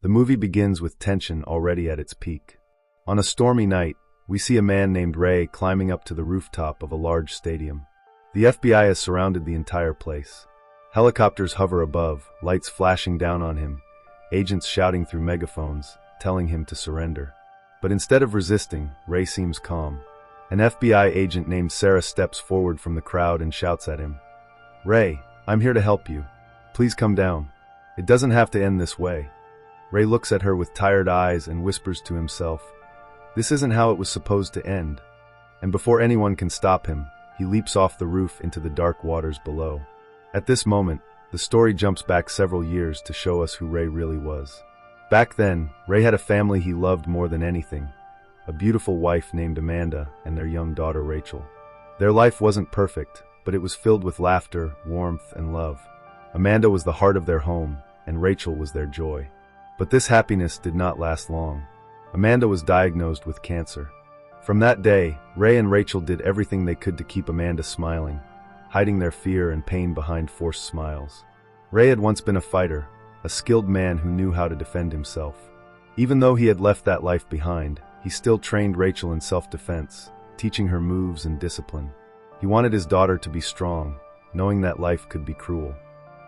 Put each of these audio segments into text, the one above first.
The movie begins with tension already at its peak. On a stormy night, we see a man named Ray climbing up to the rooftop of a large stadium. The FBI has surrounded the entire place. Helicopters hover above, lights flashing down on him, agents shouting through megaphones, telling him to surrender. But instead of resisting, Ray seems calm. An FBI agent named Sarah steps forward from the crowd and shouts at him, "Ray, I'm here to help you. Please come down. It doesn't have to end this way." Ray looks at her with tired eyes and whispers to himself, "This isn't how it was supposed to end." And before anyone can stop him, he leaps off the roof into the dark waters below. At this moment, the story jumps back several years to show us who Ray really was. Back then, Ray had a family he loved more than anything, a beautiful wife named Amanda and their young daughter Rachel. Their life wasn't perfect, but it was filled with laughter, warmth, and love. Amanda was the heart of their home, and Rachel was their joy. But this happiness did not last long. Amanda was diagnosed with cancer. From that day, Ray and Rachel did everything they could to keep Amanda smiling, hiding their fear and pain behind forced smiles. Ray had once been a fighter, a skilled man who knew how to defend himself. Even though he had left that life behind, he still trained Rachel in self-defense, teaching her moves and discipline. He wanted his daughter to be strong, knowing that life could be cruel.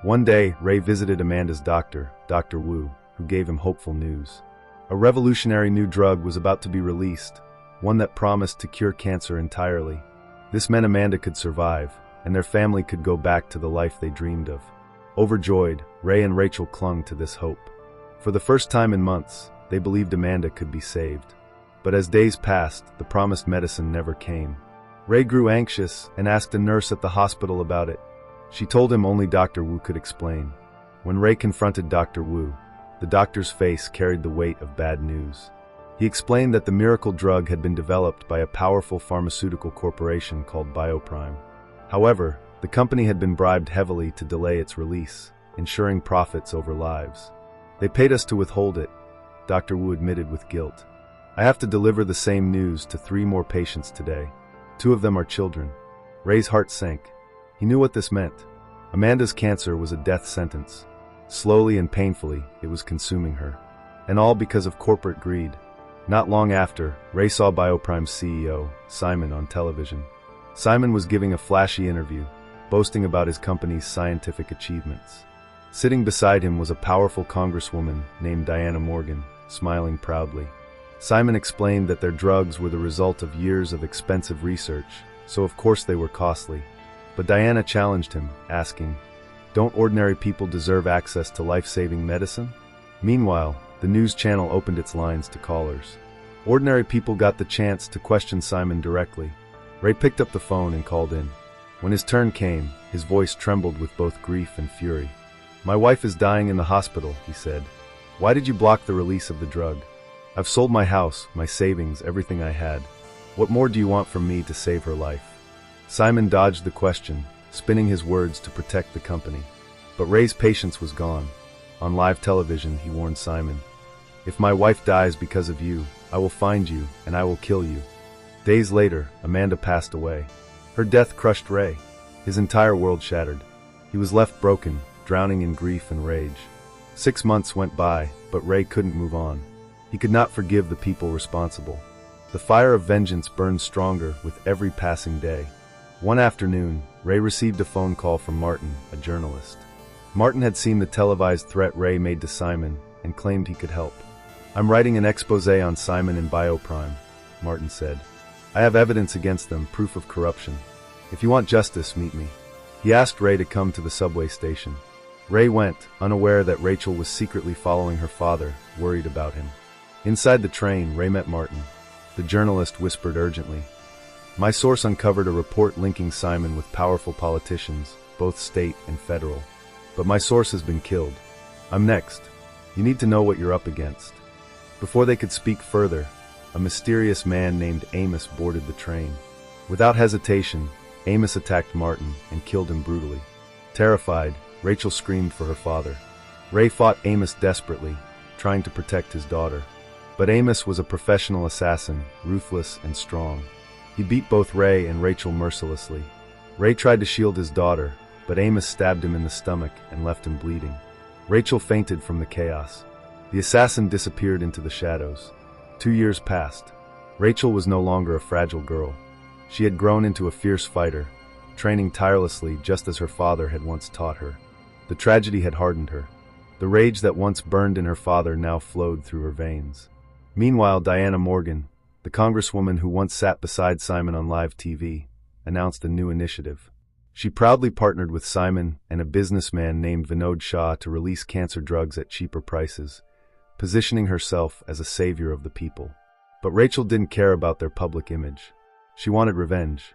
One day, Ray visited Amanda's doctor, Dr. Wu, who gave him hopeful news. A revolutionary new drug was about to be released, one that promised to cure cancer entirely. This meant Amanda could survive, and their family could go back to the life they dreamed of. Overjoyed, Ray and Rachel clung to this hope. For the first time in months, they believed Amanda could be saved. But as days passed, the promised medicine never came. Ray grew anxious and asked a nurse at the hospital about it. She told him only Dr. Wu could explain. When Ray confronted Dr. Wu, the doctor's face carried the weight of bad news. He explained that the miracle drug had been developed by a powerful pharmaceutical corporation called Bioprime. However, the company had been bribed heavily to delay its release, ensuring profits over lives. "They paid us to withhold it," Dr. Wu admitted with guilt. "I have to deliver the same news to 3 more patients today. 2 of them are children." Ray's heart sank. He knew what this meant. Amanda's cancer was a death sentence. Slowly and painfully, it was consuming her. And all because of corporate greed. Not long after, Ray saw Bioprime's CEO, Simon, on television. Simon was giving a flashy interview, boasting about his company's scientific achievements. Sitting beside him was a powerful congresswoman named Diana Morgan, smiling proudly. Simon explained that their drugs were the result of years of expensive research, so of course they were costly. But Diana challenged him, asking, "Don't ordinary people deserve access to life-saving medicine?" Meanwhile, the news channel opened its lines to callers. Ordinary people got the chance to question Simon directly. Ray picked up the phone and called in. When his turn came, his voice trembled with both grief and fury. "My wife is dying in the hospital," he said. "Why did you block the release of the drug? I've sold my house, my savings, everything I had. What more do you want from me to save her life?" Simon dodged the question, spinning his words to protect the company. But Ray's patience was gone. On live television, he warned Simon, "If my wife dies because of you, I will find you and I will kill you." Days later, Amanda passed away. Her death crushed Ray. His entire world shattered. He was left broken, drowning in grief and rage. 6 months went by, but Ray couldn't move on. He could not forgive the people responsible. The fire of vengeance burned stronger with every passing day. One afternoon, Ray received a phone call from Martin, a journalist. Martin had seen the televised threat Ray made to Simon and claimed he could help. "I'm writing an exposé on Simon and Bioprime," Martin said. "I have evidence against them, proof of corruption. If you want justice, meet me." He asked Ray to come to the subway station. Ray went, unaware that Rachel was secretly following her father, worried about him. Inside the train, Ray met Martin. The journalist whispered urgently, "My source uncovered a report linking Simon with powerful politicians, both state and federal. But my source has been killed. I'm next. You need to know what you're up against." Before they could speak further, a mysterious man named Amos boarded the train. Without hesitation, Amos attacked Martin and killed him brutally. Terrified, Rachel screamed for her father. Ray fought Amos desperately, trying to protect his daughter. But Amos was a professional assassin, ruthless and strong. He beat both Ray and Rachel mercilessly. Ray tried to shield his daughter, but Amos stabbed him in the stomach and left him bleeding. Rachel fainted from the chaos. The assassin disappeared into the shadows. 2 years passed. Rachel was no longer a fragile girl. She had grown into a fierce fighter, training tirelessly just as her father had once taught her. The tragedy had hardened her. The rage that once burned in her father now flowed through her veins. Meanwhile, Diana Morgan, the congresswoman who once sat beside Simon on live TV, announced a new initiative. She proudly partnered with Simon and a businessman named Vinod Shah to release cancer drugs at cheaper prices, positioning herself as a savior of the people. But Rachel didn't care about their public image. She wanted revenge.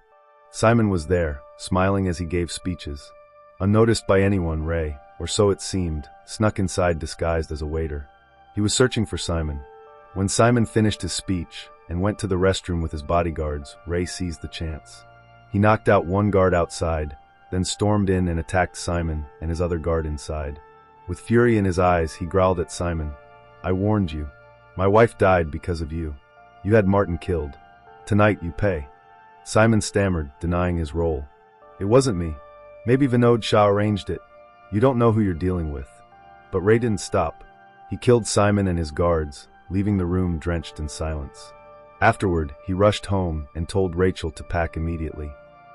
Simon was there, smiling as he gave speeches. Unnoticed by anyone, Ray, or so it seemed, snuck inside disguised as a waiter. He was searching for Simon. When Simon finished his speech and went to the restroom with his bodyguards, Ray seized the chance. He knocked out one guard outside, then stormed in and attacked Simon and his other guard inside. With fury in his eyes, he growled at Simon, "I warned you. My wife died because of you. You had Martin killed. Tonight you pay." Simon stammered, denying his role. "It wasn't me. Maybe Vinod Shah arranged it. You don't know who you're dealing with." But Ray didn't stop. He killed Simon and his guards, leaving the room drenched in silence. Afterward, he rushed home and told Rachel to pack immediately.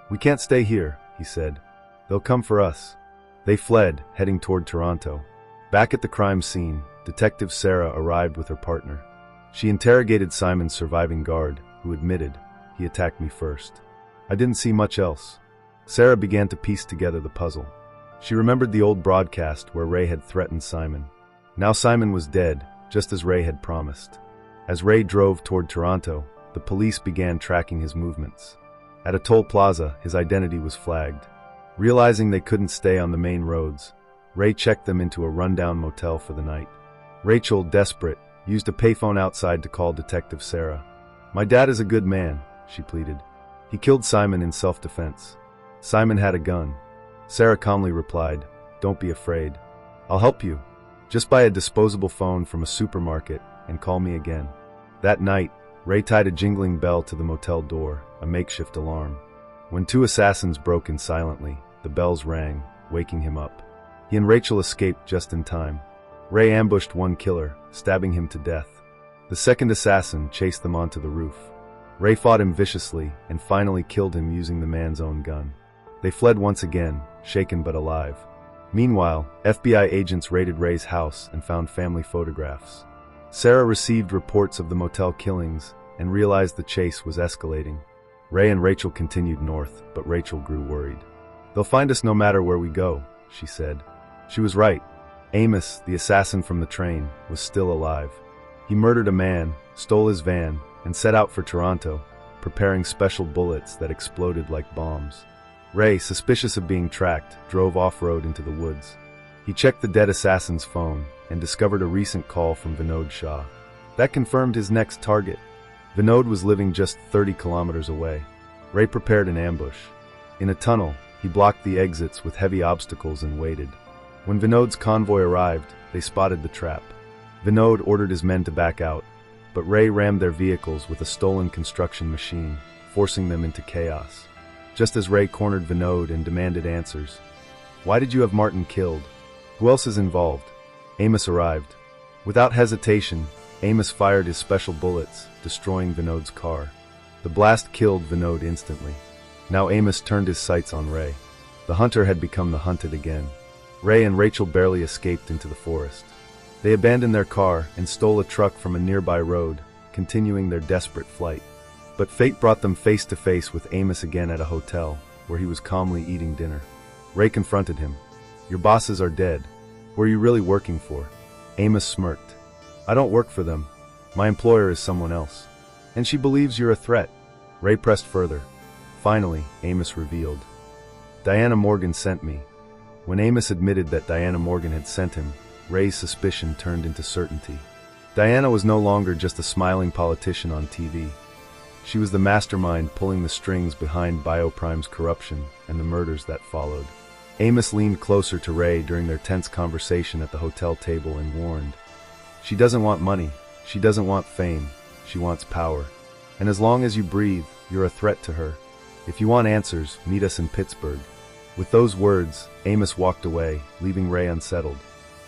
"We can't stay here," he said. "They'll come for us." They fled, heading toward Toronto. Back at the crime scene, Detective Sarah arrived with her partner. She interrogated Simon's surviving guard, who admitted, "He attacked me first. I didn't see much else." Sarah began to piece together the puzzle. She remembered the old broadcast where Ray had threatened Simon. Now Simon was dead, just as Ray had promised. As Ray drove toward Toronto, the police began tracking his movements. At a toll plaza, his identity was flagged. Realizing they couldn't stay on the main roads, Ray checked them into a rundown motel for the night. Rachel, desperate, used a payphone outside to call Detective Sarah. "My dad is a good man," she pleaded. "He killed Simon in self-defense. Simon had a gun." Sarah calmly replied, "Don't be afraid. I'll help you. Just buy a disposable phone from a supermarket and call me again." That night, Ray tied a jingling bell to the motel door, a makeshift alarm. When 2 assassins broke in silently, the bells rang, waking him up. He and Rachel escaped just in time. Ray ambushed one killer, stabbing him to death. The second assassin chased them onto the roof. Ray fought him viciously and finally killed him using the man's own gun. They fled once again, shaken but alive. Meanwhile, FBI agents raided Ray's house and found family photographs. Sarah received reports of the motel killings and realized the chase was escalating. Ray and Rachel continued north, but Rachel grew worried. "They'll find us no matter where we go," she said. She was right. Amos, the assassin from the train, was still alive. He murdered a man, stole his van, and set out for Toronto, preparing special bullets that exploded like bombs. Ray, suspicious of being tracked, drove off-road into the woods. He checked the dead assassin's phone and discovered a recent call from Vinod Shah. That confirmed his next target. Vinod was living just 30 kilometers away. Ray prepared an ambush. In a tunnel, he blocked the exits with heavy obstacles and waited. When Vinod's convoy arrived, they spotted the trap. Vinod ordered his men to back out, but Ray rammed their vehicles with a stolen construction machine, forcing them into chaos. Just as Ray cornered Vinod and demanded answers. "Why did you have Martin killed? Who else is involved?" Amos arrived. Without hesitation, Amos fired his special bullets, destroying Vinod's car. The blast killed Vinod instantly. Now Amos turned his sights on Ray. The hunter had become the hunted again. Ray and Rachel barely escaped into the forest. They abandoned their car and stole a truck from a nearby road, continuing their desperate flight. But fate brought them face to face with Amos again at a hotel, where he was calmly eating dinner. Ray confronted him. "Your bosses are dead. Who are you really working for?" Amos smirked. "I don't work for them. My employer is someone else. And she believes you're a threat." Ray pressed further. Finally, Amos revealed. "Diana Morgan sent me." When Amos admitted that Diana Morgan had sent him, Ray's suspicion turned into certainty. Diana was no longer just a smiling politician on TV. She was the mastermind pulling the strings behind Bioprime's corruption and the murders that followed. Amos leaned closer to Ray during their tense conversation at the hotel table and warned, "She doesn't want money. She doesn't want fame. She wants power. And as long as you breathe, you're a threat to her. If you want answers, meet us in Pittsburgh." With those words, Amos walked away, leaving Ray unsettled.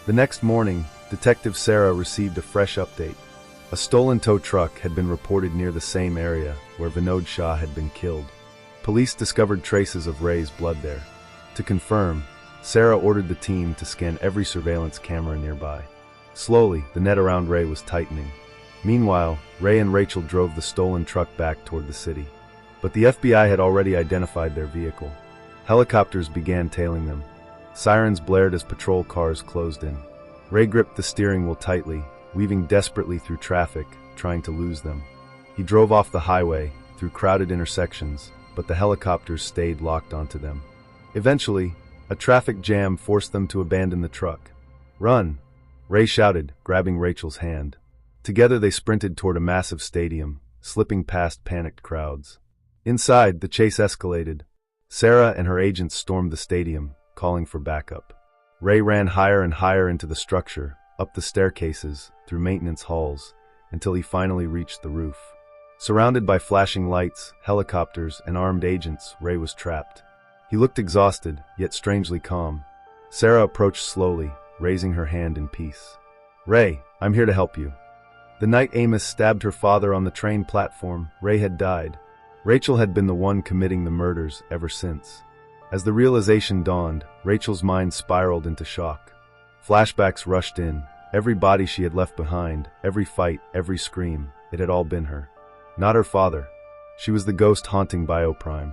The next morning, Detective Sarah received a fresh update. A stolen tow truck had been reported near the same area where Vinod Shah had been killed. Police discovered traces of Ray's blood there. To confirm, Sarah ordered the team to scan every surveillance camera nearby. Slowly, the net around Ray was tightening. Meanwhile, Ray and Rachel drove the stolen truck back toward the city. But the FBI had already identified their vehicle. Helicopters began tailing them. Sirens blared as patrol cars closed in. Ray gripped the steering wheel tightly, weaving desperately through traffic, trying to lose them. He drove off the highway, through crowded intersections, but the helicopters stayed locked onto them. Eventually, a traffic jam forced them to abandon the truck. "Run!" Ray shouted, grabbing Rachel's hand. Together they sprinted toward a massive stadium, slipping past panicked crowds. Inside, the chase escalated. Sarah and her agents stormed the stadium, calling for backup. Ray ran higher and higher into the structure, up the staircases, through maintenance halls, until he finally reached the roof. Surrounded by flashing lights, helicopters, and armed agents, Ray was trapped. He looked exhausted, yet strangely calm. Sarah approached slowly, raising her hand in peace. "Ray, I'm here to help you." The night Amos stabbed her father on the train platform, Ray had died. Rachel had been the one committing the murders ever since. As the realization dawned, Rachel's mind spiraled into shock. Flashbacks rushed in. Every body she had left behind, every fight, every scream, it had all been her. Not her father. She was the ghost haunting Bioprime.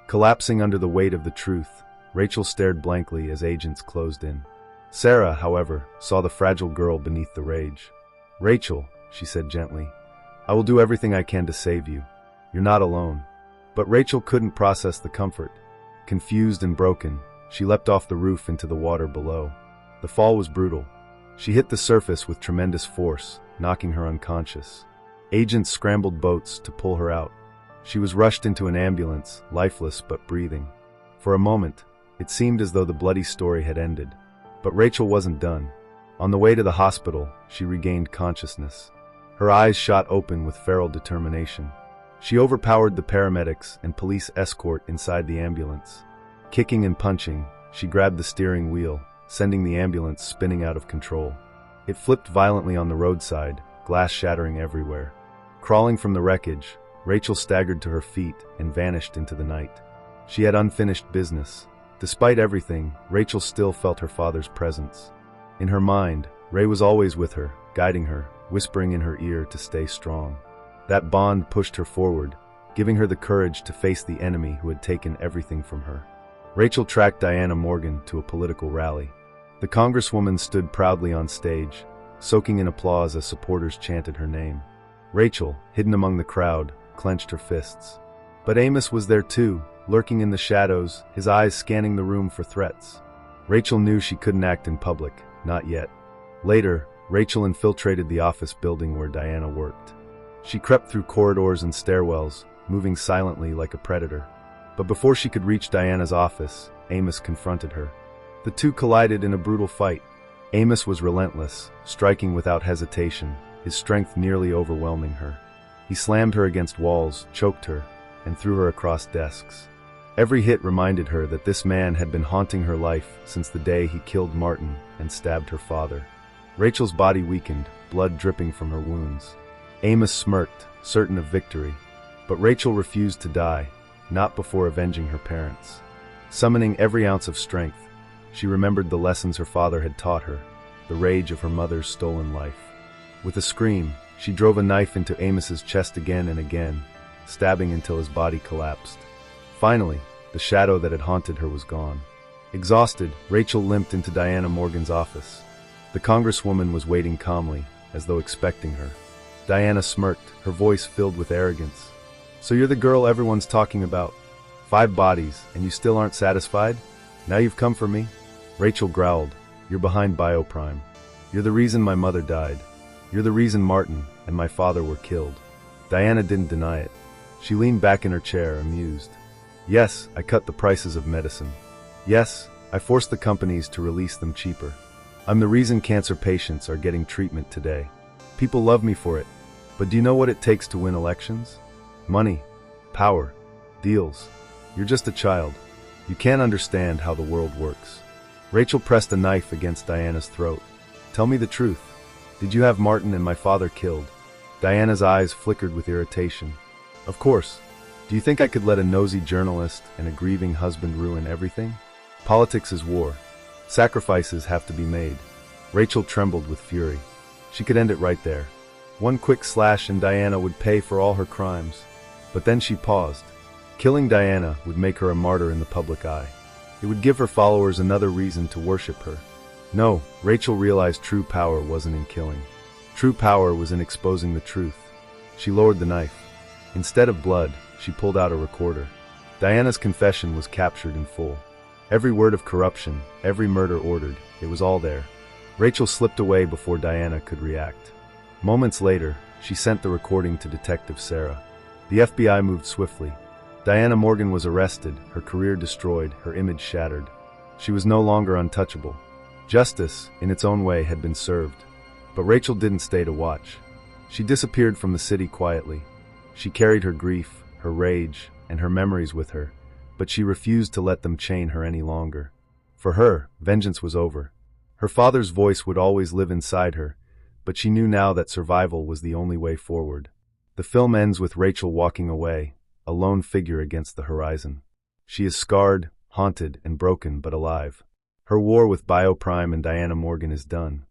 Collapsing under the weight of the truth, Rachel stared blankly as agents closed in. Sarah, however, saw the fragile girl beneath the rage. "Rachel," she said gently, "I will do everything I can to save you. You're not alone." But Rachel couldn't process the comfort. Confused and broken, she leapt off the roof into the water below. The fall was brutal. She hit the surface with tremendous force, knocking her unconscious. Agents scrambled boats to pull her out. She was rushed into an ambulance, lifeless but breathing. For a moment, it seemed as though the bloody story had ended. But Rachel wasn't done. On the way to the hospital, she regained consciousness. Her eyes shot open with feral determination. She overpowered the paramedics and police escort inside the ambulance. Kicking and punching, she grabbed the steering wheel, sending the ambulance spinning out of control. It flipped violently on the roadside, glass shattering everywhere. Crawling from the wreckage, Rachel staggered to her feet and vanished into the night. She had unfinished business. Despite everything, Rachel still felt her father's presence. In her mind, Ray was always with her, guiding her, whispering in her ear to stay strong. That bond pushed her forward, giving her the courage to face the enemy who had taken everything from her. Rachel tracked Diana Morgan to a political rally. The congresswoman stood proudly on stage, soaking in applause as supporters chanted her name. Rachel, hidden among the crowd, clenched her fists. But Amos was there too, lurking in the shadows, his eyes scanning the room for threats. Rachel knew she couldn't act in public, not yet. Later, Rachel infiltrated the office building where Diana worked. She crept through corridors and stairwells, moving silently like a predator. But before she could reach Diana's office, Amos confronted her. The two collided in a brutal fight. Amos was relentless, striking without hesitation, his strength nearly overwhelming her. He slammed her against walls, choked her, and threw her across desks. Every hit reminded her that this man had been haunting her life since the day he killed Martin and stabbed her father. Rachel's body weakened, blood dripping from her wounds. Amos smirked, certain of victory. But Rachel refused to die, not before avenging her parents. Summoning every ounce of strength, she remembered the lessons her father had taught her, the rage of her mother's stolen life. With a scream, she drove a knife into Amos's chest again and again, stabbing until his body collapsed. Finally, the shadow that had haunted her was gone. Exhausted, Rachel limped into Diana Morgan's office. The congresswoman was waiting calmly, as though expecting her. Diana smirked, her voice filled with arrogance. "So you're the girl everyone's talking about. 5 bodies, and you still aren't satisfied? Now you've come for me?" Rachel growled, "You're behind Bioprime. You're the reason my mother died. You're the reason Martin and my father were killed." Diana didn't deny it. She leaned back in her chair, amused. "Yes, I cut the prices of medicine. Yes, I forced the companies to release them cheaper. I'm the reason cancer patients are getting treatment today. People love me for it. But do you know what it takes to win elections? Money, power, deals. You're just a child. You can't understand how the world works." Rachel pressed a knife against Diana's throat. Tell me the truth. Did you have Martin and my father killed? Diana's eyes flickered with irritation. Of course. Do you think I could let a nosy journalist and a grieving husband ruin everything? Politics is war. Sacrifices have to be made. Rachel trembled with fury. She could end it right there. One quick slash and Diana would pay for all her crimes. But then she paused. Killing Diana would make her a martyr in the public eye. It would give her followers another reason to worship her. No, Rachel realized true power wasn't in killing. True power was in exposing the truth. She lowered the knife. Instead of blood, she pulled out a recorder. Diana's confession was captured in full. Every word of corruption, every murder ordered, it was all there. Rachel slipped away before Diana could react. Moments later, she sent the recording to Detective Sarah. The FBI moved swiftly. Diana Morgan was arrested, her career destroyed, her image shattered. She was no longer untouchable. Justice, in its own way, had been served. But Rachel didn't stay to watch. She disappeared from the city quietly. She carried her grief, her rage, and her memories with her, but she refused to let them chain her any longer. For her, vengeance was over. Her father's voice would always live inside her, but she knew now that survival was the only way forward. The film ends with Rachel walking away, a lone figure against the horizon. She is scarred, haunted, and broken, but alive. Her war with Bioprime and Diana Morgan is done.